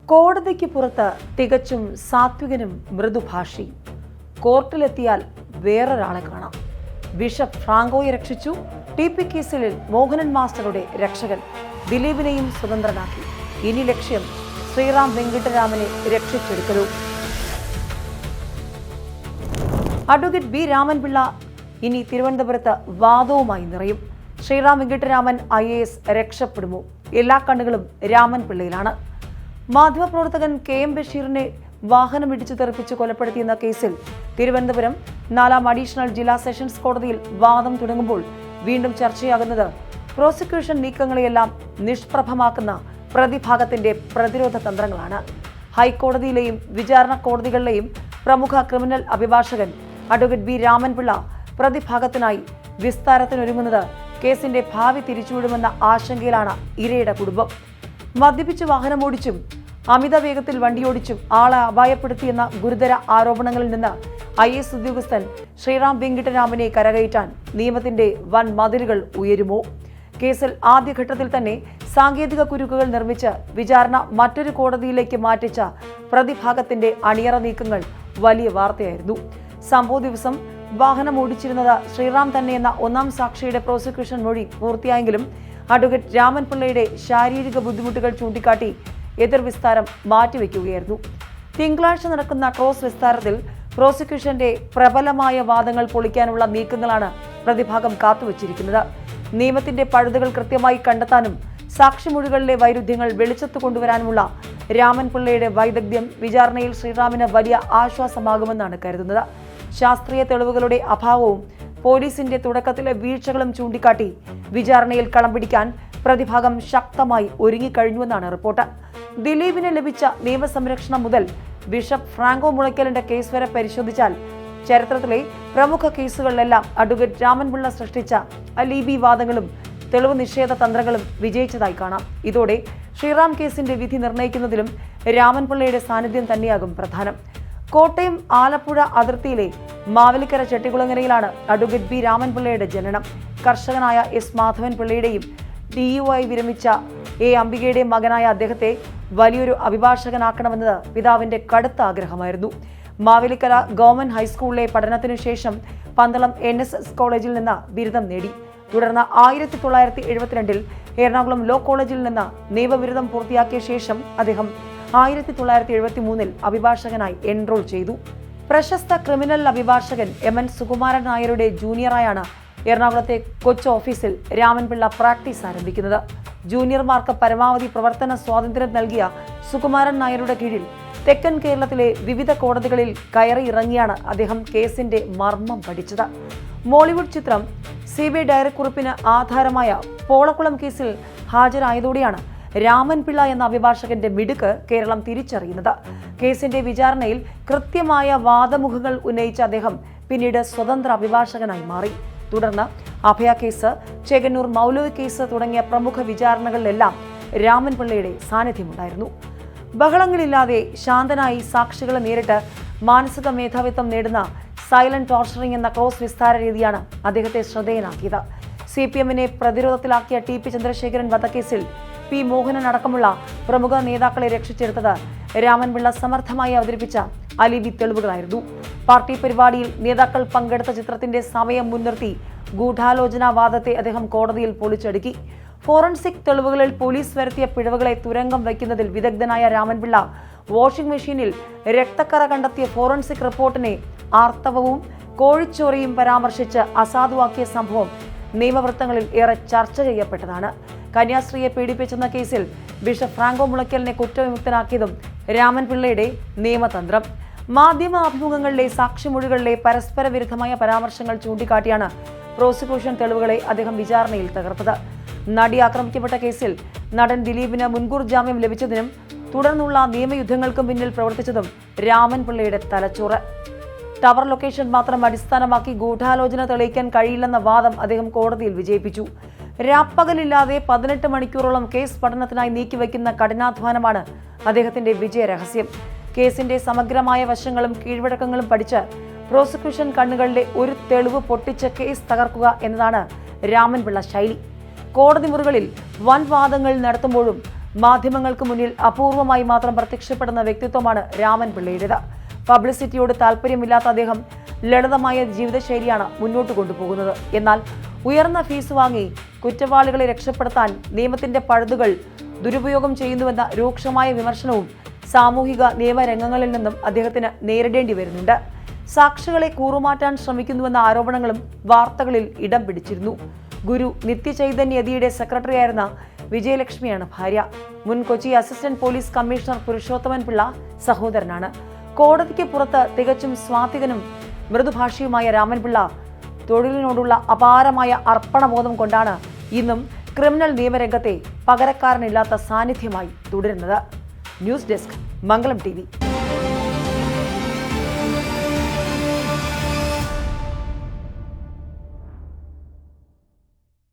കോടതിക്ക് പുറത്ത് തികച്ചും സാത്വികനും മൃദുഭാഷി. കോർട്ടിലെത്തിയാൽ വേറൊരാളെ കാണാം. ബിഷപ്പ് ഫ്രാങ്കോയെ രക്ഷിച്ചു. TP കേസിൽ മോഹനൻ മാസ്റ്ററുടെ രക്ഷകൻ ദിലീപിനെയും സ്വതന്ത്രനാക്കി. ഇനി ലക്ഷ്യം ശ്രീറാം വെങ്കിട്ടരാമനെ രക്ഷിച്ചെടുക്കലു. Advocate B. രാമൻപിള്ള ഇനി തിരുവനന്തപുരത്ത് വാദവുമായി നിറയും. ശ്രീറാം വെങ്കിട്ടരാമൻ IAS രക്ഷപ്പെടുമോ? എല്ലാ കണ്ണുകളും രാമൻപിള്ളയിലാണ്. മാധ്യമപ്രവർത്തകൻ KM ബഷീറിനെ വാഹനമിടിച്ചു തെറിപ്പിച്ച് കൊലപ്പെടുത്തിയെന്ന കേസിൽ തിരുവനന്തപുരം 4ാം അഡീഷണൽ ജില്ലാ സെഷൻസ് കോടതിയിൽ വാദം തുടങ്ങുമ്പോൾ വീണ്ടും ചർച്ചയാകുന്നത് പ്രോസിക്യൂഷൻ നീക്കങ്ങളെയെല്ലാം നിഷ്പ്രഭമാക്കുന്ന പ്രതിഭാഗത്തിന്റെ പ്രതിരോധ തന്ത്രങ്ങളാണ്. ഹൈക്കോടതിയിലെയും വിചാരണ കോടതികളിലെയും പ്രമുഖ ക്രിമിനൽ അഭിഭാഷകൻ അഡ്വക്കേറ്റ് B. രാമൻപിള്ള പ്രതിഭാഗത്തിനായി വിസ്താരത്തിനൊരുങ്ങുന്നത് കേസിന്റെ ഭാവി തിരിച്ചുവിടുമെന്ന ആശങ്കയിലാണ് ഇരയുടെ കുടുംബം. മദ്യപിച്ച് വാഹനമോടിച്ചും അമിത വേഗത്തിൽ വണ്ടിയോടിച്ചും ആളെ അപായപ്പെടുത്തിയെന്ന ഗുരുതര ആരോപണങ്ങളിൽ നിന്ന് IAS ഉദ്യോഗസ്ഥൻ ശ്രീറാം വെങ്കിട്ടരാമനെ കരകയറ്റാൻ നിയമത്തിന്റെ വൻ മതിലുകൾ ഉയരുമോ? കേസിൽ ആദ്യഘട്ടത്തിൽ തന്നെ സാങ്കേതിക കുരുക്കുകൾ നിർമ്മിച്ച് വിചാരണ മറ്റൊരു കോടതിയിലേക്ക് മാറ്റിച്ച പ്രതിഭാഗത്തിന്റെ അണിയറ നീക്കങ്ങൾ വലിയ വാർത്തയായിരുന്നു. സംഭവ ദിവസം വാഹനം ഓടിച്ചിരുന്നത് ശ്രീറാം തന്നെയെന്ന ഒന്നാം സാക്ഷിയുടെ പ്രോസിക്യൂഷൻ മൊഴി പൂർത്തിയായെങ്കിലും അഡ്വക്കേറ്റ് രാമൻപിള്ളയുടെ ശാരീരിക ബുദ്ധിമുട്ടുകൾ ചൂണ്ടിക്കാട്ടി എതിർ വിസ്താരം മാറ്റിവെക്കുകയായിരുന്നു. തിങ്കളാഴ്ച നടക്കുന്ന ക്രോസ് വിസ്താരത്തിൽ പ്രോസിക്യൂഷന്റെ പ്രബലമായ വാദങ്ങൾ പൊളിക്കാനുള്ള നീക്കങ്ങളാണ് പ്രതിഭാഗം കാത്തുവച്ചിരിക്കുന്നത്. നിയമത്തിന്റെ പഴുതുകൾ കൃത്യമായി കണ്ടെത്താനും സാക്ഷിമൊഴികളിലെ വൈരുദ്ധ്യങ്ങൾ വെളിച്ചത്ത് കൊണ്ടുവരാനുമുള്ള രാമൻപിള്ളയുടെ വൈദഗ്ധ്യം വിചാരണയിൽ ശ്രീറാമിന് വലിയ ആശ്വാസമാകുമെന്നാണ് കരുതുന്നത്. ശാസ്ത്രീയ തെളിവുകളുടെ അഭാവവും പോലീസിന്റെ തുടക്കത്തിലെ വീഴ്ചകളും ചൂണ്ടിക്കാട്ടി വിചാരണയിൽ കളം പിടിക്കാൻ പ്രതിഭാഗം ശക്തമായി ഒരുങ്ങിക്കഴിഞ്ഞുവെന്നാണ് റിപ്പോർട്ട്. ദിലീപിന് ലഭിച്ച നിയമസംരക്ഷണം മുതൽ ബിഷപ്പ് ഫ്രാങ്കോ മുളയ്ക്കലിന്റെ കേസ് വരെ പരിശോധിച്ചാൽ ചരിത്രത്തിലെ പ്രമുഖ കേസുകളിലെല്ലാം അഡ്വക്കേറ്റ് രാമൻപിള്ള സൃഷ്ടിച്ച അലീബി വാദങ്ങളും തെളിവ് നിഷേധ തന്ത്രങ്ങളും വിജയിച്ചതായി കാണാം. ഇതോടെ ശ്രീറാം കേസിന്റെ വിധി നിർണ്ണയിക്കുന്നതിലും രാമൻപിള്ളയുടെ സാന്നിധ്യം തന്നെയാകും പ്രധാനം. കോട്ടയം ആലപ്പുഴ അതിർത്തിയിലെ മാവേലിക്കര ചെട്ടികുളങ്ങരയിലാണ് അഡ്വക്കേറ്റ് B. രാമൻപിള്ളയുടെ ജനനം. കർഷകനായ S. മാധവൻ പിള്ളയുടെയും DUI വിരമിച്ച A. അംബികയുടെയും മകനായ അദ്ദേഹത്തെ വലിയൊരു അഭിഭാഷകനാക്കണമെന്നത് പിതാവിന്റെ കടുത്ത ആഗ്രഹമായിരുന്നു. മാവേലിക്കര ഗവൺമെന്റ് ഹൈസ്കൂളിലെ പഠനത്തിനു ശേഷം പന്തളം NSS കോളേജിൽ നിന്ന് ബിരുദം നേടി. തുടർന്ന് 1972 എറണാകുളം ലോ കോളേജിൽ നിന്ന് നിയമബിരുദം പൂർത്തിയാക്കിയ ശേഷം അദ്ദേഹം 1973 അഭിഭാഷകനായി എൻറോൾ ചെയ്തു. പ്രശസ്ത ക്രിമിനൽ അഭിഭാഷകൻ MN സുകുമാരൻ നായരുടെ ജൂനിയറായാണ് എറണാകുളത്തെ കൊച്ചി ഓഫീസിൽ രാമൻപിള്ള പ്രാക്ടീസ് ആരംഭിക്കുന്നത്. ജൂനിയർമാർക്ക് പരമാവധി പ്രവർത്തന സ്വാതന്ത്ര്യം നൽകിയ സുകുമാരൻ നായരുടെ കീഴിൽ തെക്കൻ കേരളത്തിലെ വിവിധ കോടതികളിൽ കയറി ഇറങ്ങിയാണ് അദ്ദേഹം കേസിന്റെ മർമ്മം പഠിച്ചത്. മോളിവുഡ് ചിത്രം CBI ഡയറിക്കുറിപ്പിന് ആധാരമായ പോളക്കുളം കേസിൽ ഹാജരായതോടെയാണ് രാമൻപിള്ള എന്ന അഭിഭാഷകന്റെ മിടുക്ക് കേരളം തിരിച്ചറിയുന്നത്. കേസിന്റെ വിചാരണയിൽ കൃത്യമായ വാദമുഖങ്ങൾ ഉന്നയിച്ച അദ്ദേഹം പിന്നീട് സ്വതന്ത്ര അഭിഭാഷകനായി മാറി. തുടർന്ന് അഭയ കേസ്, ചേകന്നൂർ മൗലവി കേസ് തുടങ്ങിയ പ്രമുഖ വിചാരണകളിലെല്ലാം രാമൻപിള്ളയുടെ സാന്നിധ്യമുണ്ടായിരുന്നു. ബഹളങ്ങളില്ലാതെ ശാന്തനായി സാക്ഷികളെ നേരിട്ട് മാനസിക മേധാവിത്വം നേടുന്ന സൈലന്റ് ടോർച്ചറിംഗ് എന്ന ക്രോസ് വിസ്താര രീതിയാണ് അദ്ദേഹത്തെ ശ്രദ്ധേയനാക്കിയത്. CPM-നെ പ്രതിരോധത്തിലാക്കിയ TP ചന്ദ്രശേഖരൻ വധക്കേസിൽ P. മോഹനൻ അടക്കമുള്ള പ്രമുഖ നേതാക്കളെ രക്ഷിച്ചെടുത്തത് രാമൻപിള്ള സമർത്ഥമായി അവതരിപ്പിച്ച അലിബി തെളിവുകളായിരുന്നു. പാർട്ടി പരിപാടിയിൽ നേതാക്കൾ പങ്കെടുത്ത ചിത്രത്തിന്റെ സമയം മുൻനിർത്തി ഗൂഢാലോചനാവാദത്തെ അദ്ദേഹം കോടതിയിൽ പൊളിച്ചടുക്കി. ഫോറൻസിക് തെളിവുകളിൽ പോലീസ് വരുത്തിയ പിഴവുകളെ തുരങ്കം വയ്ക്കുന്നതിൽ വിദഗ്ധനായ രാമൻപിള്ള വാഷിംഗ് മെഷീനിൽ രക്തക്കറ കണ്ടെത്തിയ ഫോറൻസിക് റിപ്പോർട്ടിനെ ആർത്തവവും കോഴിച്ചോരയും പരാമർശിച്ച് അസാധുവാക്കിയ സംഭവം നിയമവൃത്തങ്ങളിൽ ഏറെ ചർച്ച ചെയ്യപ്പെട്ടതാണ്. കന്യാസ്ത്രീയെ പീഡിപ്പിച്ചെന്ന കേസിൽ ബിഷപ്പ് ഫ്രാങ്കോ മുളയ്ക്കലിനെ കുറ്റവിമുക്തനാക്കിയതും രാമൻപിള്ളയുടെ നിയമതന്ത്രം. മാധ്യമ അഭിമുഖങ്ങളിലെ സാക്ഷിമൊഴികളിലെ പരസ്പര വിരുദ്ധമായ പരാമർശങ്ങൾ ചൂണ്ടിക്കാട്ടിയാണ് പ്രോസിക്യൂഷൻ തെളിവുകളെ അദ്ദേഹം വിചാരണയിൽ തകർത്തത്. നടി ആക്രമിക്കപ്പെട്ട കേസിൽ നടൻ ദിലീപിന് മുൻകൂർ ജാമ്യം ലഭിച്ചതിനും തുടർന്നുള്ള നിയമയുദ്ധങ്ങൾക്കും പിന്നിൽ പ്രവർത്തിച്ചതും രാമൻപിള്ളയുടെ തലച്ചോറ്. ടവർ ലൊക്കേഷൻ മാത്രം അടിസ്ഥാനമാക്കി ഗൂഢാലോചന തെളിയിക്കാൻ കഴിയില്ലെന്ന വാദം അദ്ദേഹം കോടതിയിൽ വിജയിപ്പിച്ചു. രാപ്പകലില്ലാതെ 18 മണിക്കൂറോളം കേസ് പഠനത്തിനായി നീക്കിവെക്കുന്ന കഠിനാധ്വാനമാണ് അദ്ദേഹത്തിന്റെ വിജയരഹസ്യം. കേസിന്റെ സമഗ്രമായ വശങ്ങളും കീഴ്വഴക്കങ്ങളും പഠിച്ച് പ്രോസിക്യൂഷൻ കണ്ണുകളുടെ ഒരു തെളിവ് പൊട്ടിച്ച് കേസ് തകർക്കുക എന്നതാണ് രാമൻപിള്ള ശൈലി. കോടതി മുറികളിൽ വൻ വാദങ്ങൾ നടത്തുമ്പോഴും മാധ്യമങ്ങൾക്ക് മുന്നിൽ അപൂർവമായി മാത്രം പ്രത്യക്ഷപ്പെടുന്ന വ്യക്തിത്വമാണ് രാമൻപിള്ളയുടേത്. പബ്ലിസിറ്റിയോട് താല്പര്യമില്ലാത്ത അദ്ദേഹം ലളിതമായ ജീവിതശൈലിയാണ് മുന്നോട്ട് കൊണ്ടുപോകുന്നത്. എന്നാൽ ഉയർന്ന ഫീസ് വാങ്ങി കുറ്റവാളികളെ രക്ഷപ്പെടുത്താൻ നിയമത്തിന്റെ പഴുതുകൾ ദുരുപയോഗം ചെയ്യുന്നുവെന്ന രൂക്ഷമായ വിമർശനവും സാമൂഹിക നിയമരംഗങ്ങളിൽ നിന്നും അദ്ദേഹത്തിന് നേരിടേണ്ടി വരുന്നുണ്ട്. സാക്ഷികളെ കൂറുമാറ്റാൻ ശ്രമിക്കുന്നുവെന്ന ആരോപണങ്ങളും വാർത്തകളിൽ ഇടം പിടിച്ചിരുന്നു. ഗുരു നിത്യചൈതന്യതിയുടെ സെക്രട്ടറിയായിരുന്ന വിജയലക്ഷ്മിയാണ് ഭാര്യ. മുൻ Kochi assistant police commissioner Purushothaman Pillai സഹോദരനാണ്. കോടതിക്ക് പുറത്ത് തികച്ചും സ്വാത്വികനും മൃദുഭാഷിയുമായ രാമൻപിള്ള തൊഴിലിനോടുള്ള അപാരമായ അർപ്പണബോധം കൊണ്ടാണ് ഇന്നും ക്രിമിനൽ നിയമരംഗത്തെ പകരക്കാരനില്ലാത്ത സാന്നിധ്യമായി തുടരുന്നത്. ന്യൂസ് ഡെസ്ക്, മംഗളം TV.